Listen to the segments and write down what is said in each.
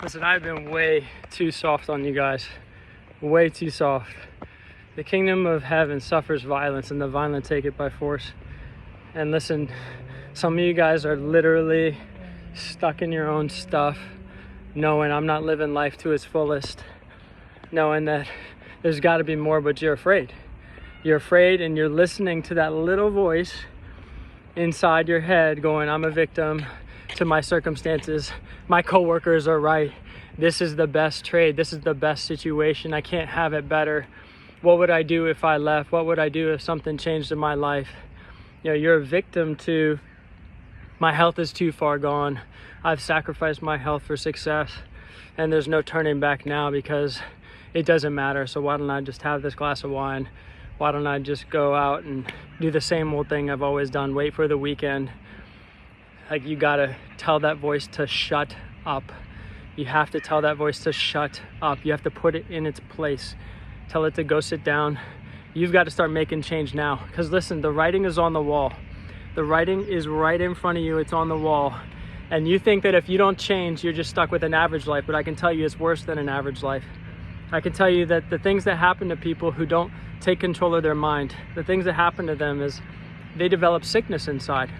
Listen, I've been way too soft on you guys. Way too soft. The kingdom of heaven suffers violence, and the violent take it by force. And listen, some of you guys are literally stuck in your own stuff, knowing I'm not living life to its fullest, knowing that there's got to be more, but you're afraid. You're afraid, and you're listening to that little voice inside your head going, I'm a victim to my circumstances. My coworkers are right. This is the best trade. This is the best situation. I can't have it better. What would I do if I left? What would I do if something changed in my life? You know, you're a victim to my health is too far gone. I've sacrificed my health for success, and there's no turning back now because it doesn't matter. So why don't I just have this glass of wine? Why don't I just go out and do the same old thing I've always done? Wait for the weekend. Like, you gotta tell that voice to shut up. You have to tell that voice to shut up. You have to put it in its place. Tell it to go sit down. You've got to start making change now. Because listen, the writing is on the wall. The writing is right in front of you. It's on the wall. And you think that if you don't change, you're just stuck with an average life. But I can tell you it's worse than an average life. I can tell you that the things that happen to people who don't take control of their mind, the things that happen to them is they develop sickness inside.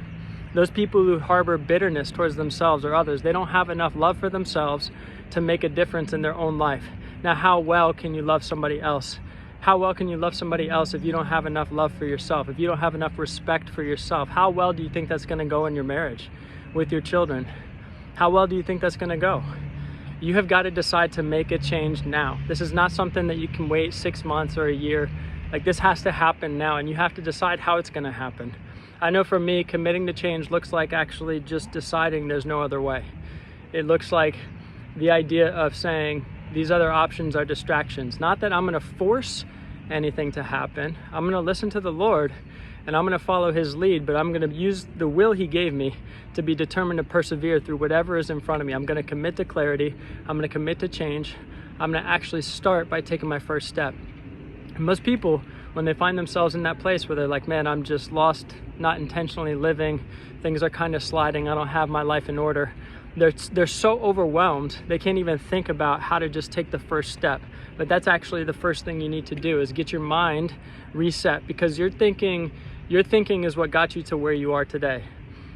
Those people who harbor bitterness towards themselves or others, they don't have enough love for themselves to make a difference in their own life. Now, how well can you love somebody else? How well can you love somebody else if you don't have enough love for yourself? If you don't have enough respect for yourself? How well do you think that's going to go in your marriage with your children? How well do you think that's going to go? You have got to decide to make a change now. This is not something that you can wait 6 months or a year. Like, this has to happen now, and you have to decide how it's going to happen. I know for me, committing to change looks like actually just deciding there's no other way. It looks like the idea of saying these other options are distractions. Not that I'm going to force anything to happen. I'm going to listen to the Lord and I'm going to follow his lead, but I'm going to use the will he gave me to be determined to persevere through whatever is in front of me. I'm going to commit to clarity. I'm going to commit to change. I'm going to actually start by taking my first step. And most people, when they find themselves in that place where they're like, man, I'm just lost, not intentionally living, things are kind of sliding, I don't have my life in order, they're so overwhelmed they can't even think about how to just take the first step. But that's actually the first thing you need to do, is get your mind reset, because your thinking is what got you to where you are today.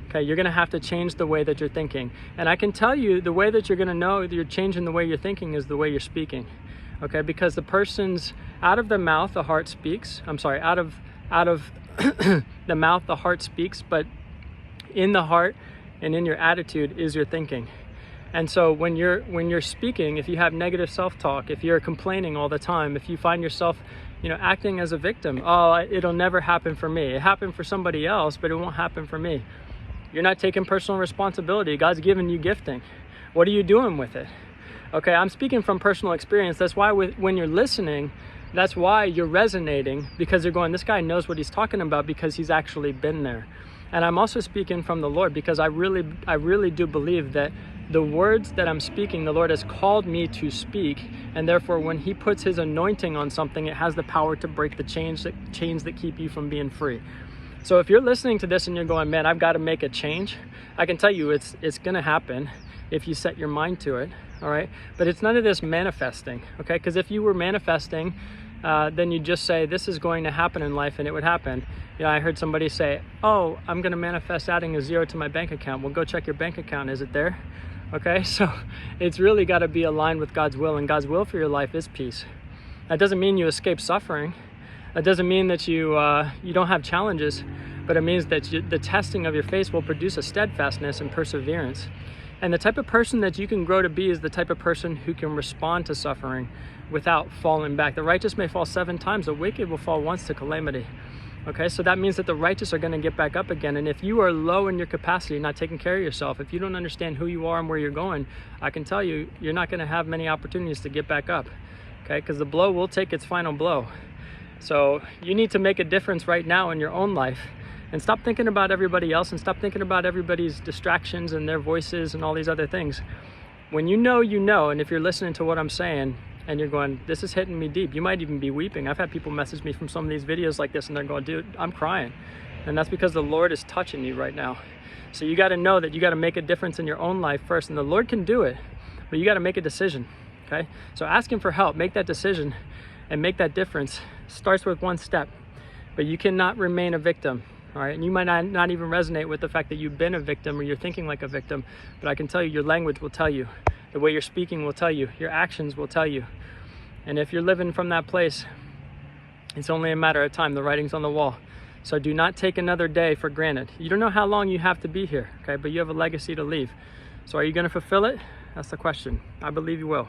Okay, you're gonna have to change the way that you're thinking. And I can tell you the way that you're gonna know that you're changing the way you're thinking is the way you're speaking. Okay, because the person's out of the mouth, the heart speaks. Out of the mouth, the heart speaks, but in the heart and in your attitude is your thinking. And so when you're speaking, if you have negative self-talk, if you're complaining all the time, if you find yourself, acting as a victim, oh, it'll never happen for me. It happened for somebody else, but it won't happen for me. You're not taking personal responsibility. God's given you gifting. What are you doing with it? Okay, I'm speaking from personal experience. That's why when you're listening, that's why you're resonating, because you're going, this guy knows what he's talking about because he's actually been there. And I'm also speaking from the Lord because I really do believe that the words that I'm speaking, the Lord has called me to speak, and therefore when he puts his anointing on something, it has the power to break the chains that keep you from being free. So if you're listening to this and you're going, man, I've got to make a change, I can tell you it's going to happen if you set your mind to it. All right, but it's none of this manifesting, okay? Because if you were manifesting, then you just say, this is going to happen in life, and it would happen. I heard somebody say, oh, I'm going to manifest adding a zero to my bank account. Well, go check your bank account. Is it there? Okay, so it's really got to be aligned with God's will, and God's will for your life is peace. That doesn't mean you escape suffering. That doesn't mean that you don't have challenges, but it means that the testing of your faith will produce a steadfastness and perseverance. And the type of person that you can grow to be is the type of person who can respond to suffering without falling back. The righteous may fall 7 times, the wicked will fall once to calamity. Okay, so that means that the righteous are going to get back up again. And if you are low in your capacity, not taking care of yourself, if you don't understand who you are and where you're going, I can tell you, you're not going to have many opportunities to get back up. Okay, because the blow will take its final blow. So you need to make a difference right now in your own life. And stop thinking about everybody else, and stop thinking about everybody's distractions and their voices and all these other things. When you know, and if you're listening to what I'm saying and you're going, this is hitting me deep, you might even be weeping. I've had people message me from some of these videos like this and they're going, dude, I'm crying. And that's because the Lord is touching you right now. So you got to know that you got to make a difference in your own life first, and the Lord can do it. but you got to make a decision. Okay, so asking for help, make that decision and make that difference starts with one step, but you cannot remain a victim. All right, and you might not even resonate with the fact that you've been a victim or you're thinking like a victim, but I can tell you your language will tell you, the way you're speaking will tell you, your actions will tell you. And if you're living from that place, it's only a matter of time. The writing's on the wall. So do not take another day for granted. You don't know how long you have to be here, okay, but you have a legacy to leave. So are you going to fulfill it? That's the question. I believe you will.